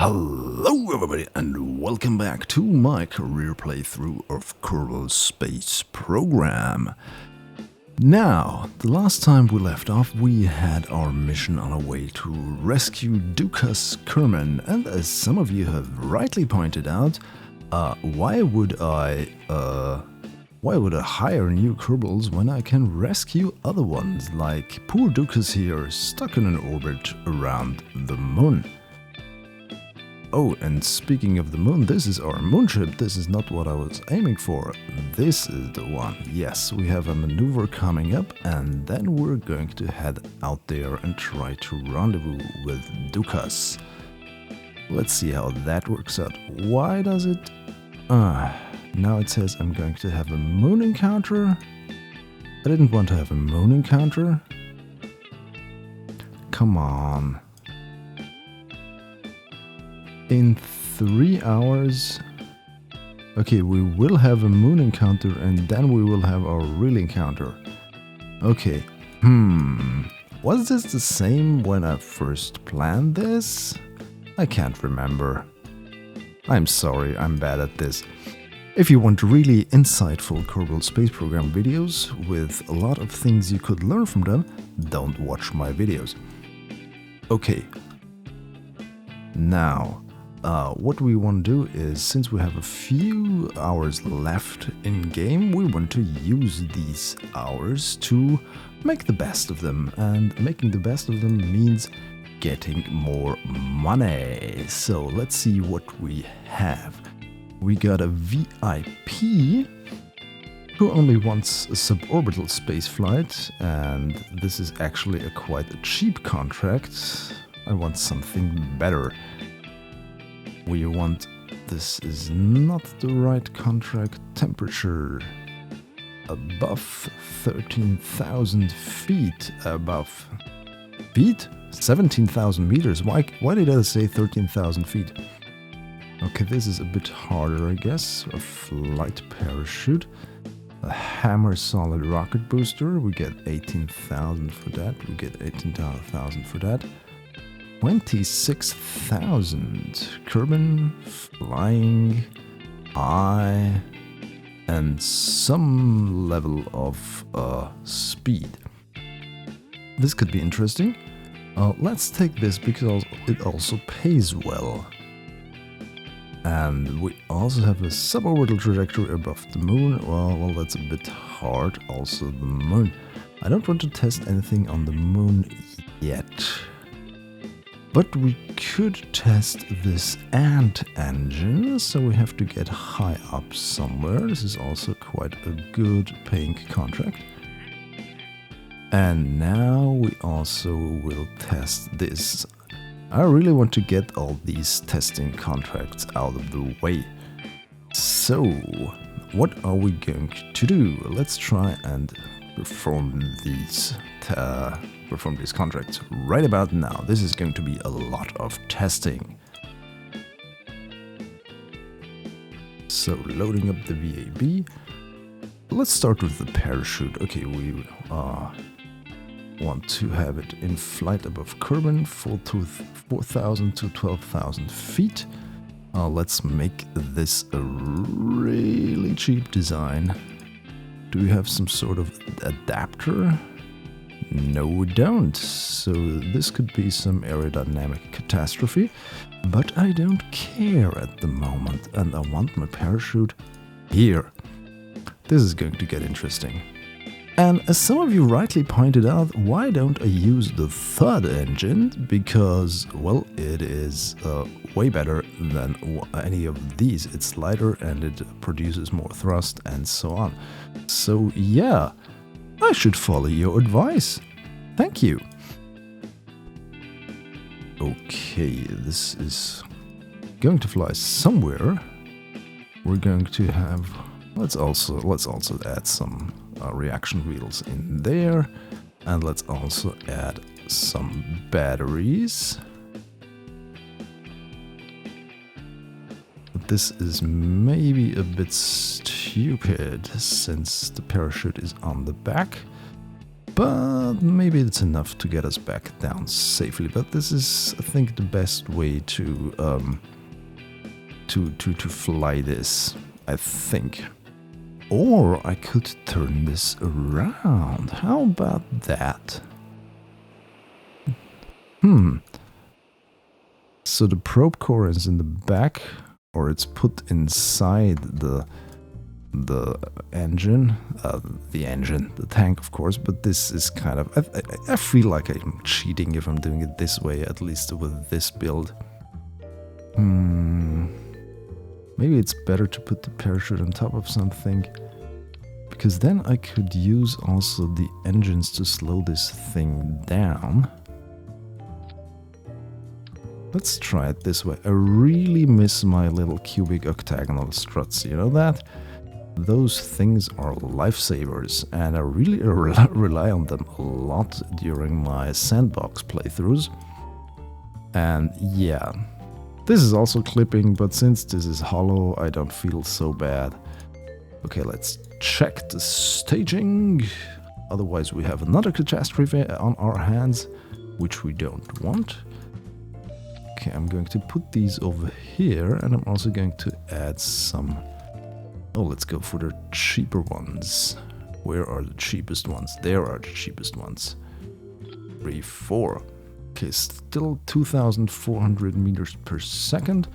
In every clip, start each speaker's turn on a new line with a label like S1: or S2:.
S1: Hello everybody and welcome back to my career playthrough of Kerbal Space Program. Now, the last time we left off we had our mission on our way to rescue Dukas Kerman, and as some of you have rightly pointed out, why would I hire new Kerbals when I can rescue other ones, like poor Dukas here stuck in an orbit around the moon. Oh, and speaking of the moon, this is our moonship. This is not what I was aiming for. This is the one. Yes, we have a maneuver coming up, and then we're going to head out there and try to rendezvous with Dukas. Let's see how that works out. Why does it... now it says I'm going to have a moon encounter. I didn't want to have a moon encounter. Come on. In 3 hours... Okay, we will have a moon encounter and then we will have our real encounter. Okay. Was this the same when I first planned this? I can't remember. I'm sorry, I'm bad at this. If you want really insightful Kerbal Space Program videos with a lot of things you could learn from them, don't watch my videos. Okay. Now... what we want to do is, since we have a few hours left in game, we want to use these hours to make the best of them. And making the best of them means getting more money. So let's see what we have. We got a VIP who only wants a suborbital spaceflight, and this is actually quite a cheap contract. I want something better. We want... this is not the right contract. Temperature above 13,000 feet. Above... feet? 17,000 meters. Why did I say 13,000 feet? Okay, this is a bit harder, I guess. A flight parachute. A hammer solid rocket booster. We get 18,000 for that. We get 18,000 for that. 26,000 Kerbal, flying, eye, and some level of speed. This could be interesting. Let's take this because it also pays well. And we also have a suborbital trajectory above the moon. Well, that's a bit hard. Also the moon. I don't want to test anything on the moon yet. But we could test this ant engine, so we have to get high up somewhere. This is also quite a good paying contract. And now we also will test this. I really want to get all these testing contracts out of the way. So, what are we going to do? Let's try and perform these contracts right about now. This is going to be a lot of testing. So loading up the VAB. Let's start with the parachute. Okay, we want to have it in flight above Kerbal, full to 4,000 to 12,000 feet. Let's make this a really cheap design. Do we have some sort of adapter? No, we don't. So this could be some aerodynamic catastrophe, but I don't care at the moment, and I want my parachute here. This is going to get interesting. And as some of you rightly pointed out, why don't I use the third engine? Because, well, it is way better than any of these. It's lighter and it produces more thrust and so on. So yeah, I should follow your advice. Thank you. Okay, this is going to fly somewhere. We're going to have... Let's also add some reaction wheels in there, and let's also add some batteries. But this is maybe a bit stupid since the parachute is on the back. but maybe it's enough to get us back down safely. But this is, I think, the best way to fly this, I think. Or I could turn this around. How about that? So the probe core is in the back, or it's put inside the engine, the tank, of course. But this is kind of, I feel like I'm cheating if I'm doing it this way, at least with this build. Maybe it's better to put the parachute on top of something, because then I could use also the engines to slow this thing down. Let's try it this way. I really miss my little cubic octagonal struts, you know that? Those things are lifesavers, and I really rely on them a lot during my sandbox playthroughs. And yeah, this is also clipping, but since this is hollow, I don't feel so bad. Okay, let's check the staging. Otherwise, we have another catastrophe on our hands, which we don't want. Okay, I'm going to put these over here, and I'm also going to add some... Oh, let's go for the cheaper ones. Where are the cheapest ones? There are the cheapest ones. 3, 4. Okay, still 2,400 meters per second,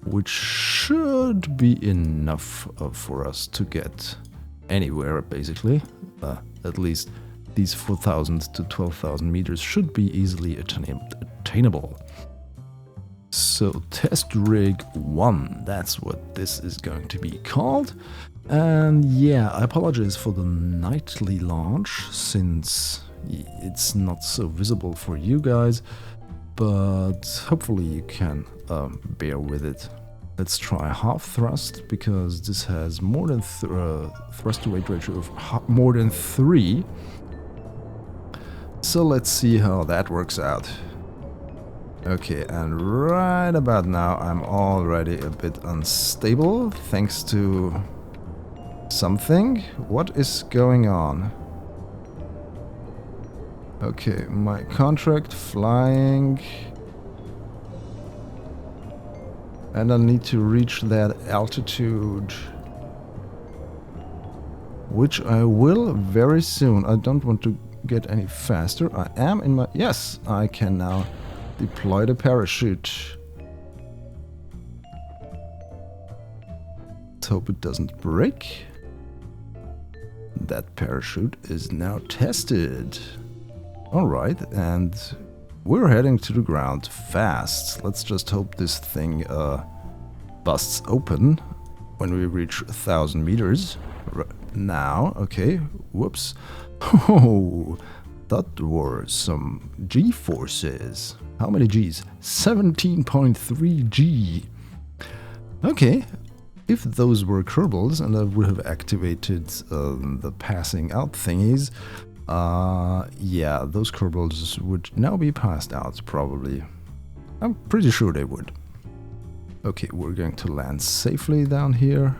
S1: which should be enough for us to get anywhere, basically. At least these 4,000 to 12,000 meters should be easily attainable. So test rig 1, that's what this is going to be called. And yeah, I apologize for the nightly launch, since it's not so visible for you guys, but hopefully you can bear with it. Let's try half thrust, because this has more than thrust to weight ratio of more than 3. So let's see how that works out. Okay, and right about now I'm already a bit unstable thanks to something. What is going on? Okay, my contract flying. And I need to reach that altitude, which I will very soon. I don't want to get any faster. I am in my... Yes, I can now deploy the parachute. Let's hope it doesn't break. That parachute is now tested. Alright, and we're heading to the ground fast. Let's just hope this thing busts open when we reach 1,000 meters. Now, okay, whoops. Oh, that were some G-forces. How many Gs? 17.3 G. Okay, if those were Kerbals and I would have activated the passing out thingies, yeah, those Kerbals would now be passed out, probably. I'm pretty sure they would. Okay, we're going to land safely down here,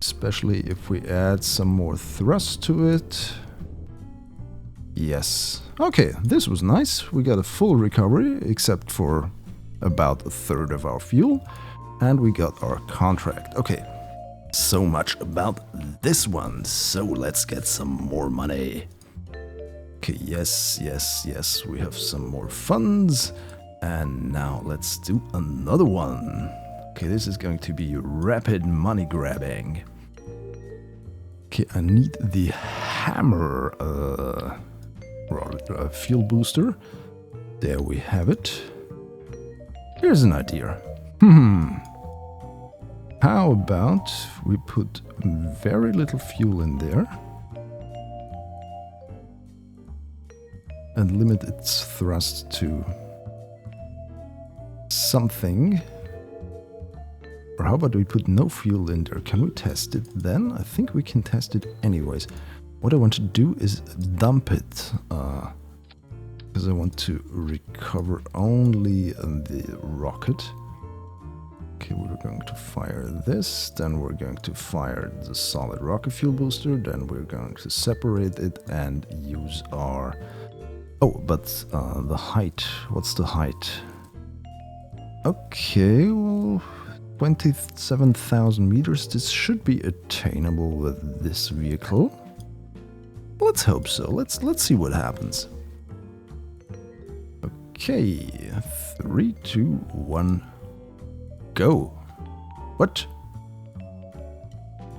S1: especially if we add some more thrust to it. Yes. Okay, this was nice. We got a full recovery, except for about 1/3 of our fuel. And we got our contract. Okay, so much about this one. So let's get some more money. Okay, yes, we have some more funds. And now let's do another one. Okay, this is going to be rapid money grabbing. Okay, I need the hammer fuel booster. There we have it. Here's an idea. How about we put very little fuel in there and limit its thrust to something. Or how about we put no fuel in there? Can we test it then? I think we can test it anyways. What I want to do is dump it, because I want to recover only the rocket. Okay, we're going to fire this, then we're going to fire the solid rocket fuel booster, then we're going to separate it and use our... Oh, but the height, what's the height? Okay, well, 27,000 meters, this should be attainable with this vehicle. Let's hope so, let's see what happens. Okay, 3, 2, 1, go. What?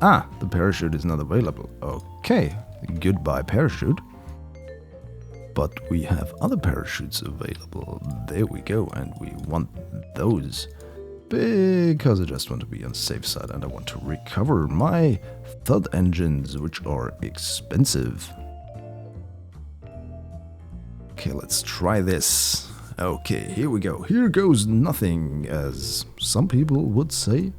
S1: Ah, the parachute is not available. Okay, goodbye parachute. But we have other parachutes available. There we go, and we want those. Because I just want to be on the safe side and I want to recover my thud engines, which are expensive. Okay, let's try this. Okay, here we go. Here goes nothing, as some people would say.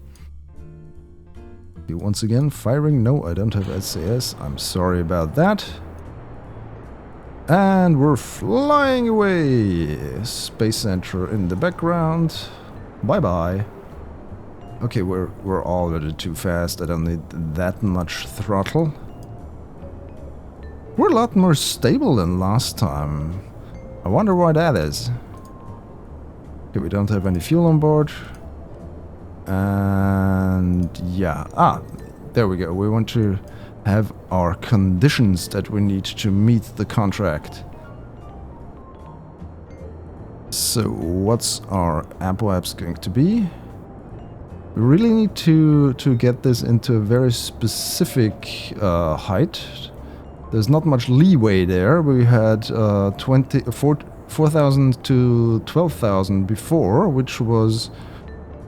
S1: Okay, once again, firing. No, I don't have SAS. I'm sorry about that. And we're flying away. Space Center in the background. Bye-bye. Okay, we're already too fast. I don't need that much throttle. We're a lot more stable than last time. I wonder why that is. Okay, we don't have any fuel on board. And yeah. Ah, there we go. We want to have our conditions that we need to meet the contract. So what's our apoaps going to be? We really need to get this into a very specific height. There's not much leeway there. We had 4,000 to 12,000 before, which was,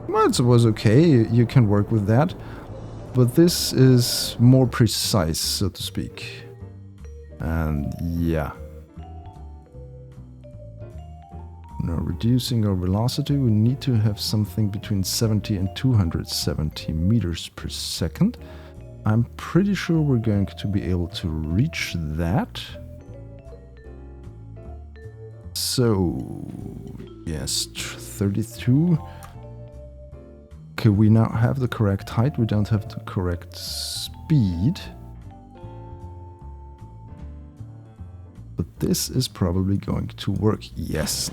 S1: well, it was okay. You can work with that. But this is more precise, so to speak. And yeah. Now, reducing our velocity, we need to have something between 70 and 270 meters per second. I'm pretty sure we're going to be able to reach that. So, yes, 32. Okay, we now have the correct height, we don't have the correct speed. But this is probably going to work, yes.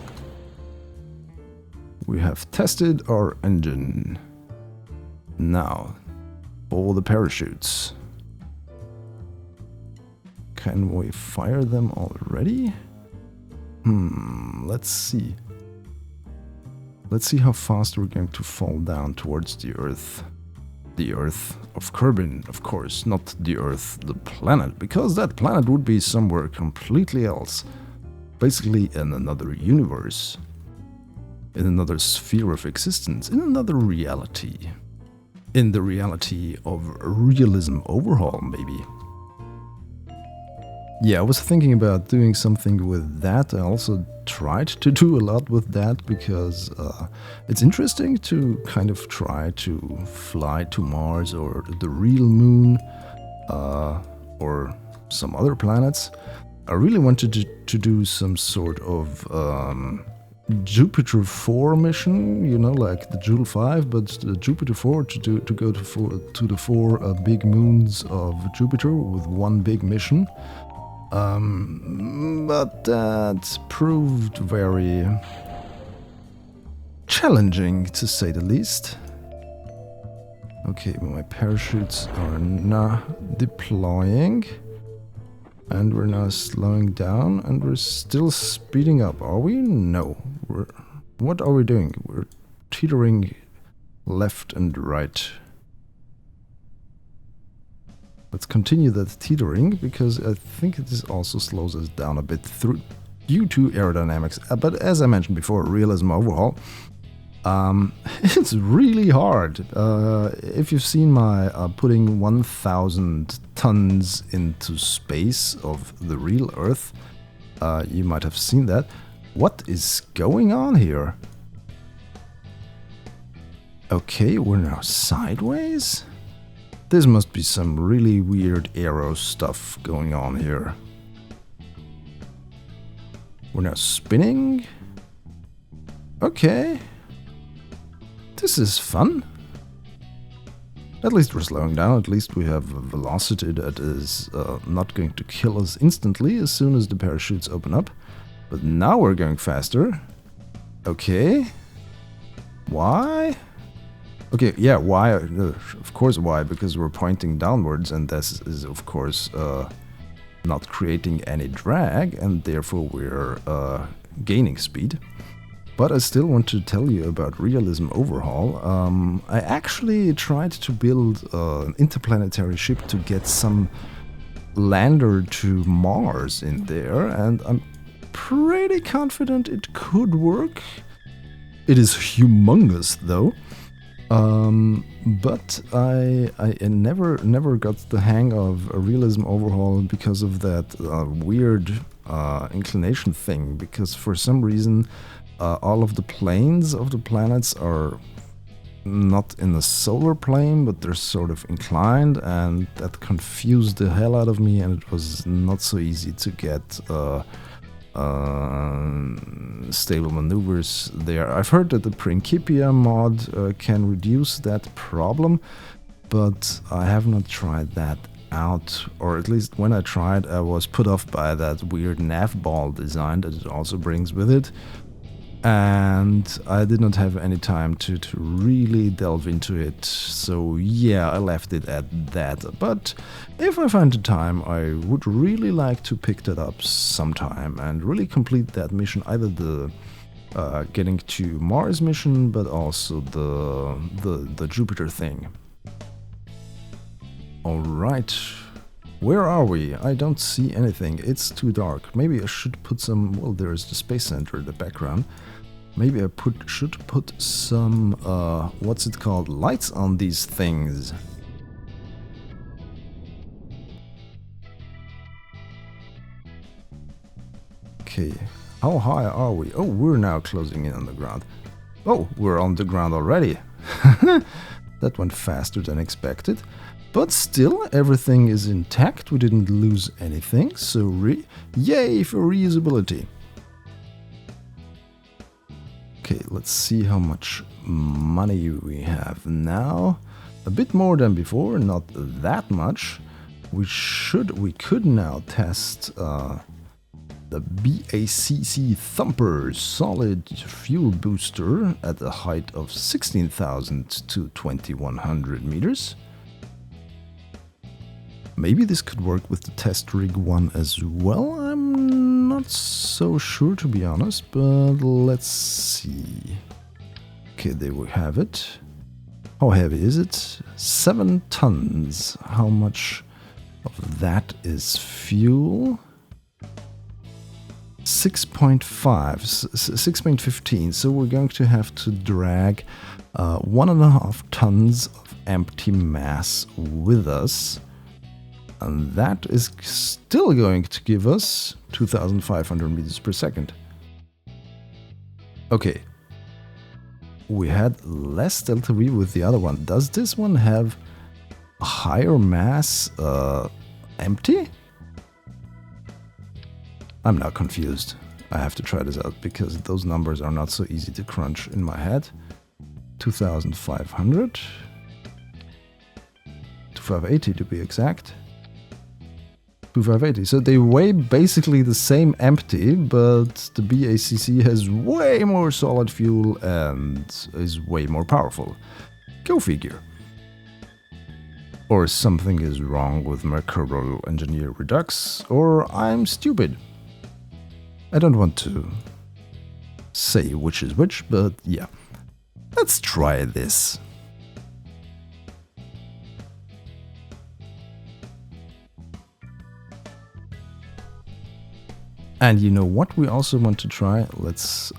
S1: We have tested our engine. Now, all the parachutes. Can we fire them already? Let's see. Let's see how fast we're going to fall down towards the Earth. The Earth of Kerbin, of course, not the Earth, the planet, because that planet would be somewhere completely else. Basically in another universe. In another sphere of existence, in another reality. In the reality of realism overhaul, maybe. Yeah, I was thinking about doing something with that. I also tried to do a lot with that because it's interesting to kind of try to fly to Mars or the real moon or some other planets. I really wanted to do some sort of Jupiter 4 mission, you know, like the Joule 5, but the Jupiter 4 to go to the 4 big moons of Jupiter with one big mission. But that proved very challenging, to say the least. Okay, my parachutes are now deploying. And we're now slowing down, and we're still speeding up, are we? No. What are we doing? We're teetering left and right. Let's continue that teetering, because I think this also slows us down a bit due to aerodynamics. But as I mentioned before, realism overhaul. It's really hard. If you've seen my putting 1,000 tons into space of the real Earth, you might have seen that. What is going on here? Okay, we're now sideways? This must be some really weird aero stuff going on here. We're now spinning? Okay. This is fun. At least we're slowing down, at least we have a velocity that is not going to kill us instantly as soon as the parachutes open up. But now we're going faster. Okay. Why? Okay, yeah, why? Of course why, because we're pointing downwards and this is of course not creating any drag and therefore we're gaining speed. But I still want to tell you about Realism Overhaul. I actually tried to build an interplanetary ship to get some lander to Mars in there, and I'm pretty confident it could work. It is humongous though. But I never got the hang of a Realism Overhaul because of that weird inclination thing, because for some reason all of the planes of the planets are not in the solar plane, but they're sort of inclined, and that confused the hell out of me, and it was not so easy to get stable maneuvers there. I've heard that the Principia mod can reduce that problem, but I have not tried that out, or at least when I tried I was put off by that weird nav ball design that it also brings with it. And I did not have any time to really delve into it, so yeah, I left it at that. But if I find the time, I would really like to pick that up sometime and really complete that mission, either the getting to Mars mission, but also the Jupiter thing. Alright, where are we? I don't see anything, it's too dark. Maybe I should put some, well, there's the Space Center in the background. Maybe I should put some, what's it called, lights on these things. Okay, how high are we? Oh, we're now closing in on the ground. Oh, we're on the ground already. That went faster than expected. But still, everything is intact, we didn't lose anything, so yay for reusability. Okay, let's see how much money we have now. A bit more than before, not that much. We could now test the BACC Thumper solid fuel booster at a height of 16,000 to 2,100 meters. Maybe this could work with the test rig one as well. I'm not so sure, to be honest, but let's see. Okay, there we have it. How heavy is it? 7 tons. How much of that is fuel? 6.15. So we're going to have to drag 1.5 tons of empty mass with us. And that is still going to give us 2,500 meters per second. Okay. We had less delta V with the other one. Does this one have a higher mass empty? I'm now confused. I have to try this out because those numbers are not so easy to crunch in my head. 2,500. 2,580 to be exact. 2,580. So they weigh basically the same empty, but the BACC has way more solid fuel and is way more powerful. Go figure. Or something is wrong with my Kerbal Engineer Redux, or I'm stupid. I don't want to say which is which, but yeah. Let's try this. And you know what we also want to try? Let's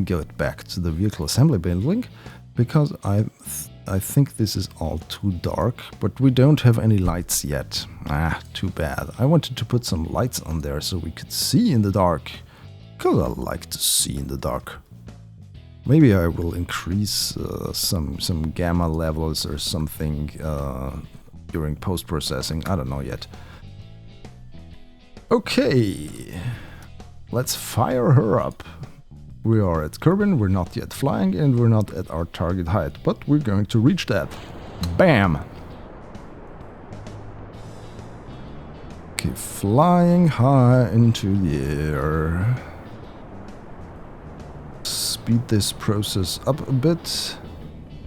S1: get back to the vehicle assembly building, because I think this is all too dark, but we don't have any lights yet. Ah, too bad. I wanted to put some lights on there so we could see in the dark, because I like to see in the dark. Maybe I will increase some gamma levels or something during post-processing, I don't know yet. Okay, let's fire her up. We are at Kerbin, we're not yet flying, and we're not at our target height, but we're going to reach that. Bam! Okay, flying high into the air. Speed this process up a bit.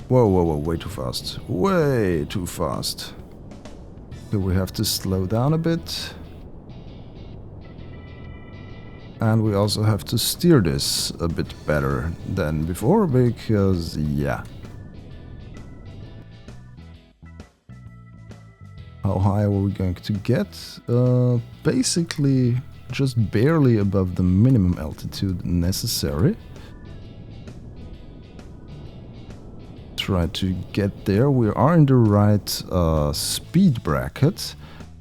S1: Whoa, whoa, whoa, way too fast. Way too fast. So we have to slow down a bit. And we also have to steer this a bit better than before, because, yeah. How high are we going to get? Basically, just barely above the minimum altitude necessary. Try to get there. We are in the right speed bracket,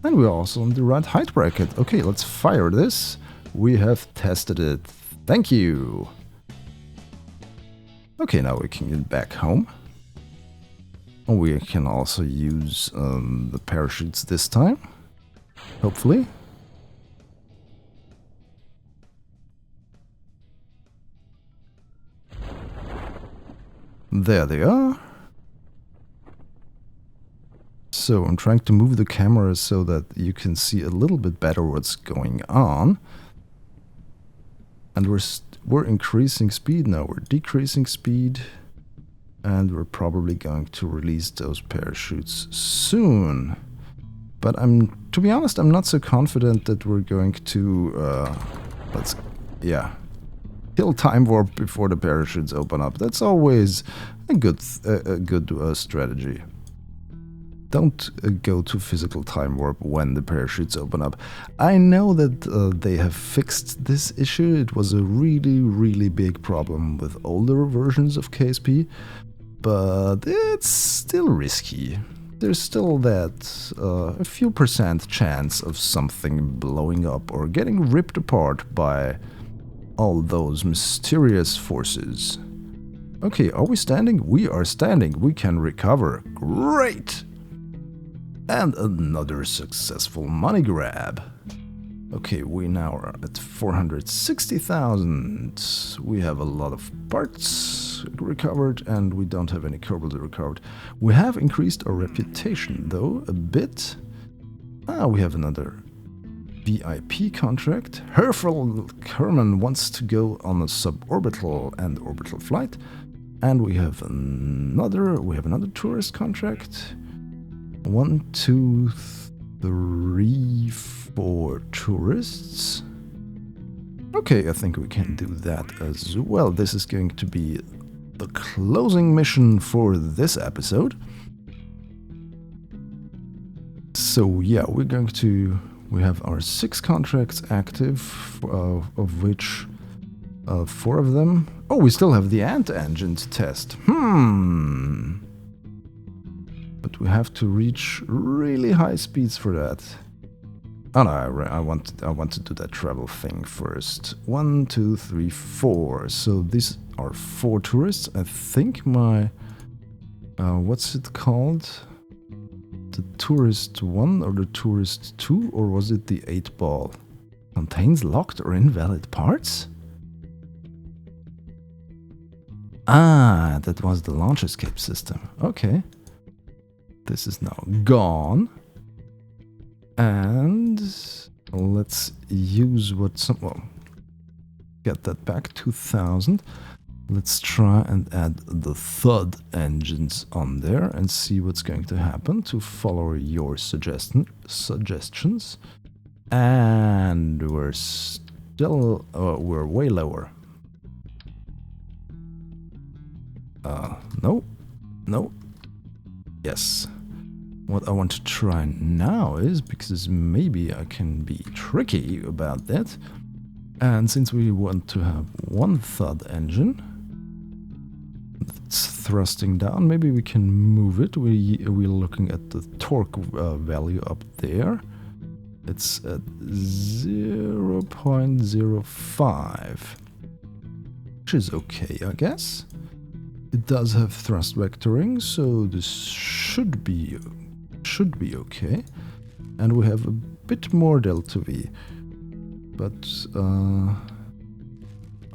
S1: and we're also in the right height bracket. Okay, let's fire this. We have tested it. Thank you. Okay, now we can get back home. We can also use the parachutes this time, hopefully. There they are. So I'm trying to move the camera so that you can see a little bit better what's going on. And we're increasing speed now, we're decreasing speed. And we're probably going to release those parachutes soon. But to be honest, I'm not so confident that we're going to, kill time warp before the parachutes open up. That's always a good strategy. Don't go to physical time warp when the parachutes open up. I know that they have fixed this issue. It was a really, really big problem with older versions of KSP, but it's still risky. There's still that a few % chance of something blowing up or getting ripped apart by all those mysterious forces. Okay, are we standing? We are standing. We can recover. Great! And another successful money grab. Okay, we now are at 460,000. We have a lot of parts recovered, and we don't have any Kerbal recovered. We have increased our reputation, though, a bit. We have another VIP contract. Herfel Kerman wants to go on a suborbital and orbital flight. And we have another tourist contract. 1, 2, 3, 4 tourists. Okay, I think we can do that as well. This is going to be the closing mission for this episode. So yeah, we have our 6 contracts active, of which 4 of them... Oh, we still have the ant engine to test. But we have to reach really high speeds for that. Oh no, I want to do that travel thing first. 1, 2, 3, 4. So these are 4 tourists. I think my... what's it called? The tourist 1 or the tourist 2? Or was it the 8 ball? Contains locked or invalid parts? Ah, that was the launch escape system. Okay. This is now gone. And let's use get that back, 2000. Let's try and add the thud engines on there and see what's going to happen, to follow your suggestions. And we're still, we're way lower. No. Yes. What I want to try now is, because maybe I can be tricky about that, and since we want to have 1 thud engine that's thrusting down, maybe we can move it. We're looking at the torque value up there. It's at 0.05, which is okay, I guess. It does have thrust vectoring, so this should be okay. And we have a bit more delta V. But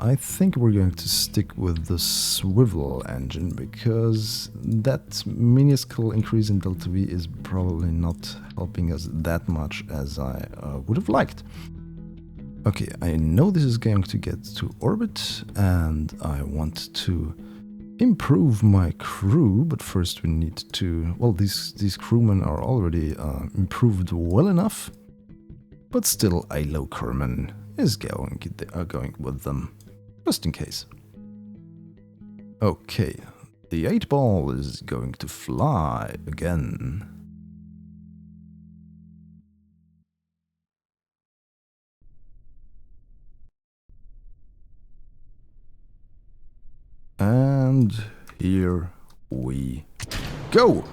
S1: I think we're going to stick with the swivel engine because that minuscule increase in delta V is probably not helping us that much as I would have liked. Okay, I know this is going to get to orbit and I want to improve my crew, but first we need to... Well, these crewmen are already improved well enough, but still a low crewman is going with them. Just in case. Okay, the 8-ball is going to fly again. And here we go!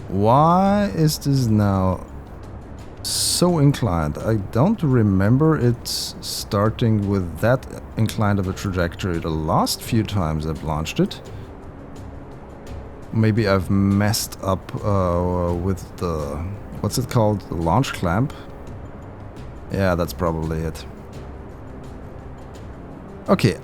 S1: Why is this now so inclined? I don't remember it starting with that inclined of a trajectory the last few times I've launched it. Maybe I've messed up with the... what's it called? The launch clamp? Yeah, that's probably it. Okay.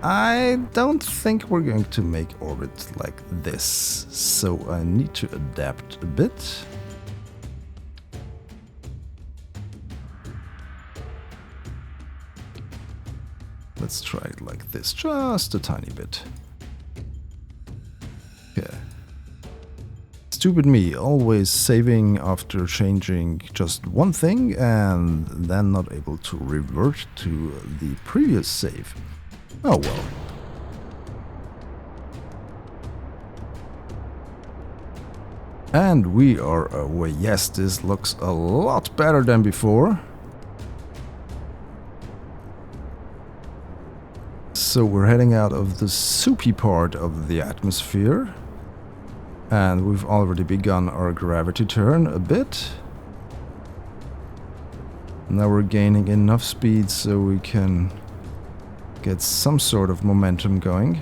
S1: I don't think we're going to make orbit like this, so I need to adapt a bit. Let's try it like this, just a tiny bit. Okay. Stupid me, always saving after changing just one thing and then not able to revert to the previous save. Oh well. And we are away. Yes, this looks a lot better than before. So we're heading out of the soupy part of the atmosphere. And we've already begun our gravity turn a bit. Now we're gaining enough speed so we can get some sort of momentum going.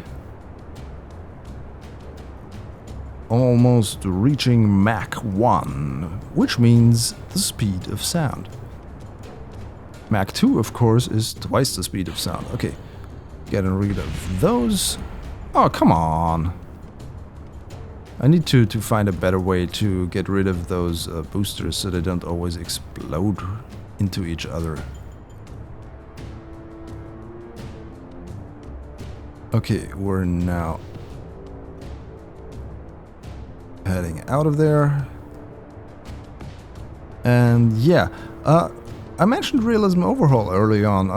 S1: Almost reaching Mach 1, which means the speed of sound. Mach 2, of course, is twice the speed of sound. Okay, getting rid of those. Oh, come on. I need to find a better way to get rid of those boosters so they don't always explode into each other. Okay, we're now heading out of there. And yeah, I mentioned Realism Overhaul early on.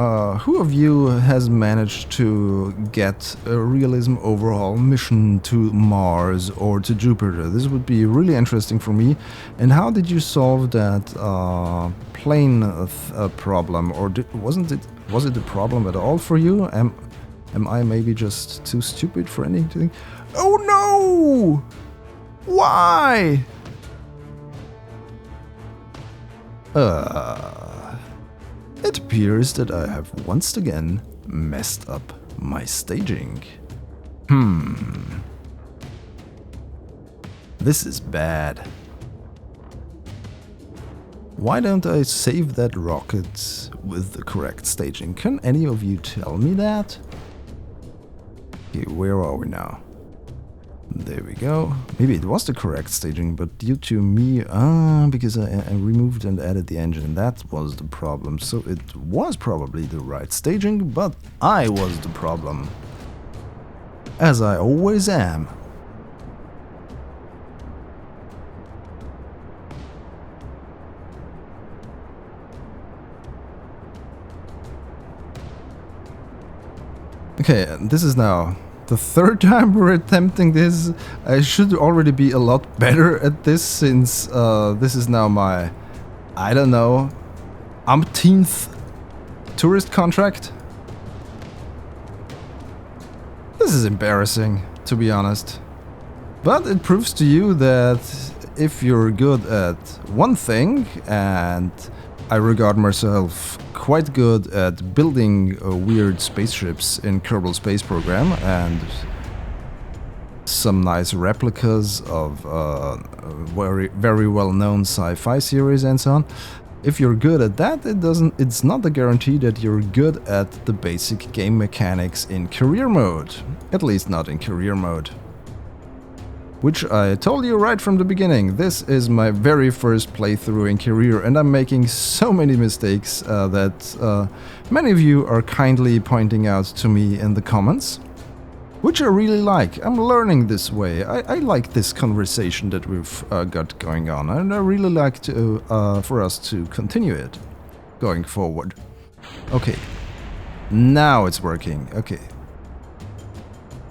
S1: Who of you has managed to get a Realism Overhaul mission to Mars or to Jupiter? This would be really interesting for me. And how did you solve that plane problem? Or was it a problem at all for you? Am I maybe just too stupid for anything? Oh no! Why? It appears that I have once again messed up my staging. This is bad. Why don't I save that rocket with the correct staging? Can any of you tell me that? Okay, where are we now? There we go. Maybe it was the correct staging, but due to me... because I removed and added the engine, that was the problem. So it was probably the right staging, but I was the problem. As I always am. Okay, this is now the third time we're attempting this. I should already be a lot better at this since this is now my, I don't know, umpteenth tourist contract. This is embarrassing, to be honest. But it proves to you that if you're good at one thing and I regard myself quite good at building weird spaceships in Kerbal Space Program and some nice replicas of very well-known sci-fi series and so on. If you're good at that, it's not a guarantee that you're good at the basic game mechanics in career mode. At least not in career mode. Which I told you right from the beginning, this is my very first playthrough in career and I'm making so many mistakes that many of you are kindly pointing out to me in the comments. Which I really like. I'm learning this way. I like this conversation that we've got going on, and I really like to for us to continue it going forward. Okay, now it's working. Okay.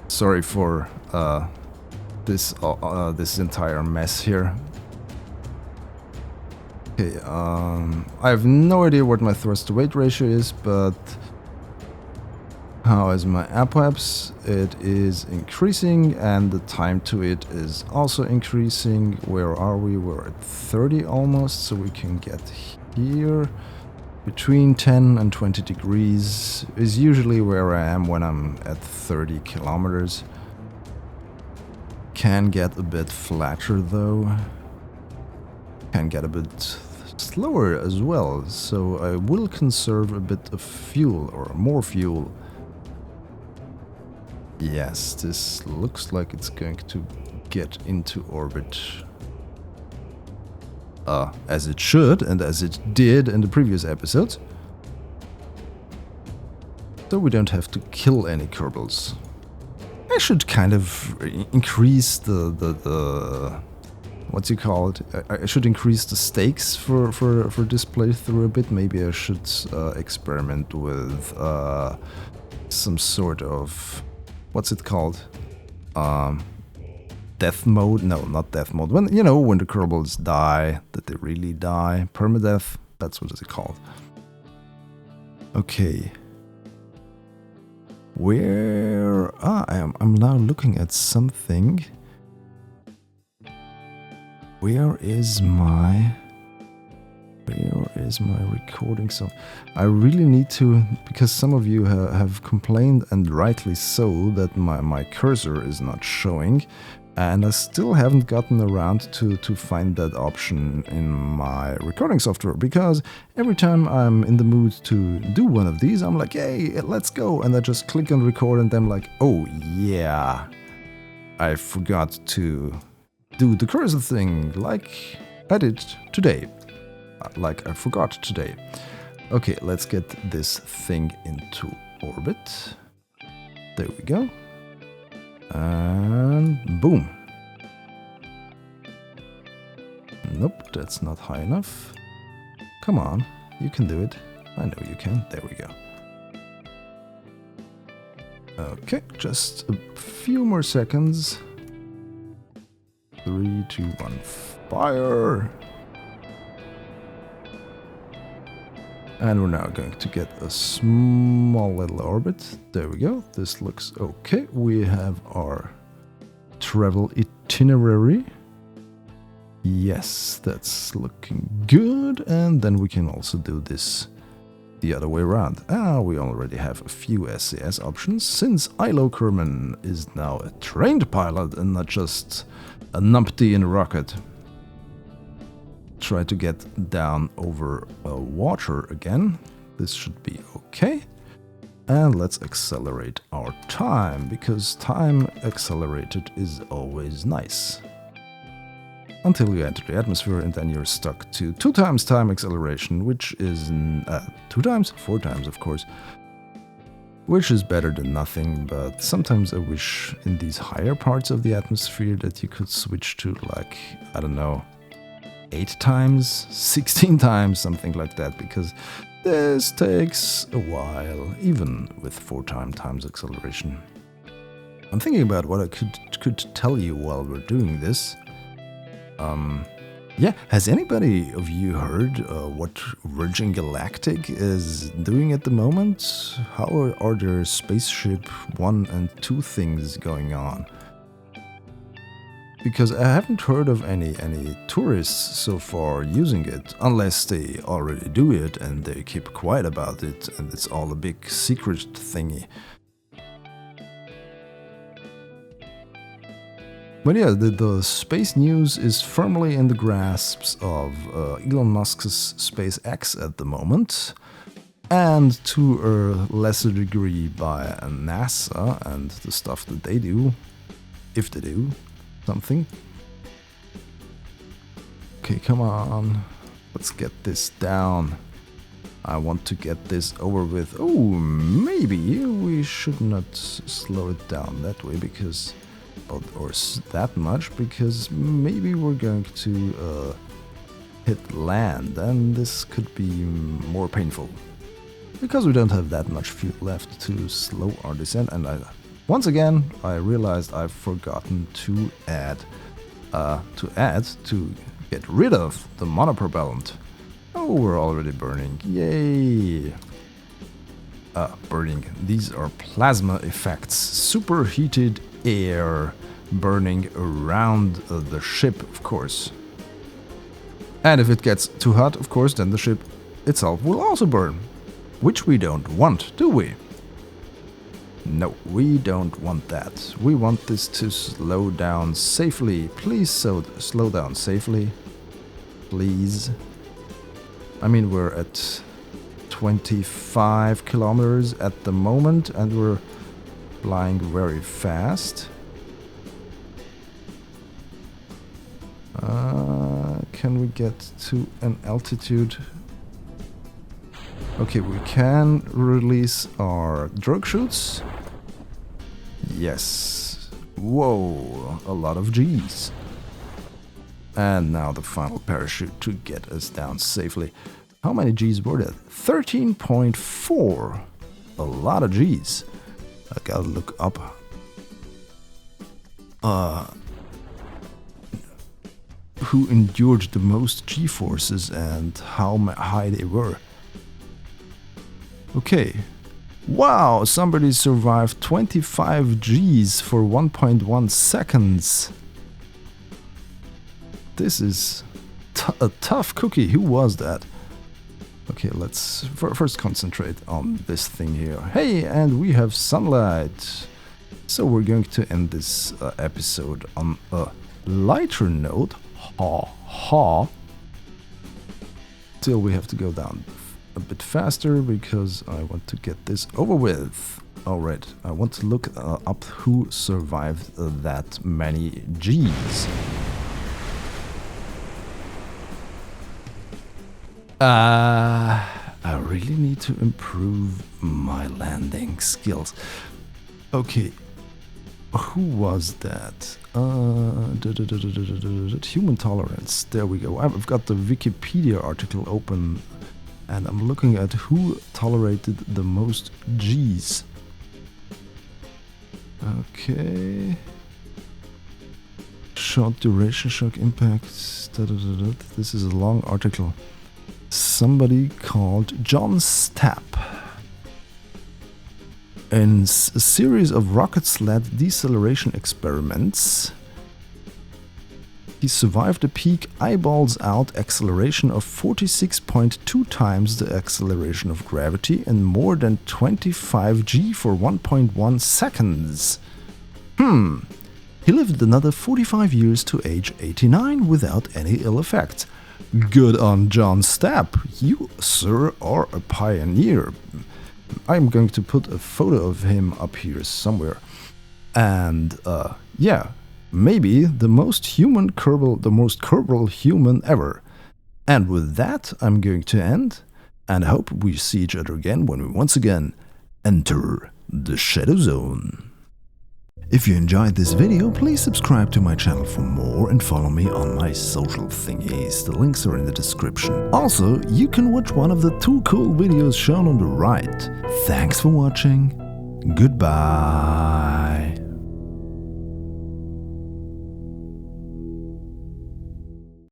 S1: Sorry for this entire mess here. Okay, I have no idea what my thrust to weight ratio is, but how is my apoaps? It is increasing and the time to it is also increasing. Where are we? We're at 30 almost, so we can get here. Between 10 and 20 degrees is usually where I am when I'm at 30 kilometers. Can get a bit flatter though. Can get a bit slower as well, so I will conserve a bit of fuel or more fuel. Yes, this looks like it's going to get into orbit. As it should, and as it did in the previous episodes. So we don't have to kill any Kerbals. I should kind of increase the what do you call it? I should increase the stakes for this playthrough a bit. Maybe I should experiment with some sort of... What's it called? Death mode? No, not death mode. When when the Kerbals die, that they really die. Permadeath. That's what it's called. Okay. Where? I'm now looking at something. Where is my recording song? I really need to, because some of you have complained, and rightly so, that my cursor is not showing, and I still haven't gotten around to find that option in my recording software, because every time I'm in the mood to do one of these, I'm like, hey, let's go, and I just click on record, and I'm like, oh yeah, I forgot to do the cursor thing like I did today. Like I forgot today. Okay, let's get this thing into orbit. There we go. And boom. Nope, that's not high enough. Come on, you can do it. I know you can. There we go. Okay, just a few more seconds. 3, 2, 1, fire! And we're now going to get a small little orbit. There we go. This looks okay. We have our travel itinerary. Yes, that's looking good. And then we can also do this the other way around. We already have a few SAS options, since Ilo Kerman is now a trained pilot and not just a numpty in a rocket. Try to get down over water again. This should be okay. And let's accelerate our time, because time accelerated is always nice. Until you enter the atmosphere, and then you're stuck to 2 times time acceleration, which is 2 times? 4 times, of course. Which is better than nothing, but sometimes I wish in these higher parts of the atmosphere that you could switch to, like, I don't know, 8 times, 16 times, something like that, because this takes a while, even with 4 times acceleration. I'm thinking about what I could tell you while we're doing this. Yeah, has anybody of you heard what Virgin Galactic is doing at the moment? How are their Spaceship 1 and 2 things going on? Because I haven't heard of any tourists so far using it, unless they already do it and they keep quiet about it and it's all a big secret thingy. But yeah, the space news is firmly in the grasps of Elon Musk's SpaceX at the moment, and to a lesser degree by NASA and the stuff that they do, if they do something. Okay, come on, let's get this down. I want to get this over with. Oh, maybe we should not slow it down that way because... or that much, because maybe we're going to hit land and this could be more painful. Because we don't have that much fuel left to slow our descent, and once again I realized I've forgotten to get rid of the monopropellant. Oh, we're already burning, yay! Burning, these are plasma effects, superheated air burning around the ship, of course. And if it gets too hot, of course, then the ship itself will also burn. Which we don't want, do we? No, we don't want that. We want this to slow down safely. Please slow down safely. Please. I mean, we're at 25 kilometers at the moment and we're flying very fast. Can we get to an altitude? Okay, we can release our drogue chutes. Yes. Whoa, a lot of G's. And now the final parachute to get us down safely. How many G's were that? 13.4. A lot of G's. I gotta look up. Who endured the most G-forces and how high they were. Okay. Wow, somebody survived 25 Gs for 1.1 seconds. This is a tough cookie. Who was that? Okay, let's first concentrate on this thing here. Hey, and we have sunlight. So we're going to end this episode on a lighter note. Ha ha. Still, we have to go down a bit faster because I want to get this over with. Alright, I want to look up who survived that many Gs. I really need to improve my landing skills. Okay, who was that? Human tolerance. There we go. I've got the Wikipedia article open and I'm looking at who tolerated the most Gs. Okay. Short duration shock impacts. This is a long article. Somebody called John Stapp. In a series of rocket-sled deceleration experiments, he survived a peak eyeballs-out acceleration of 46.2 times the acceleration of gravity and more than 25 G for 1.1 seconds. He lived another 45 years to age 89 without any ill effects. Good on John Stapp. You, sir, are a pioneer. I'm going to put a photo of him up here somewhere. And, yeah, maybe the most Kerbal human ever. And with that, I'm going to end, and I hope we see each other again when we once again enter the ShadowZone. If you enjoyed this video, please subscribe to my channel for more and follow me on my social thingies. The links are in the description. Also, you can watch one of the 2 cool videos shown on the right. Thanks for watching. Goodbye.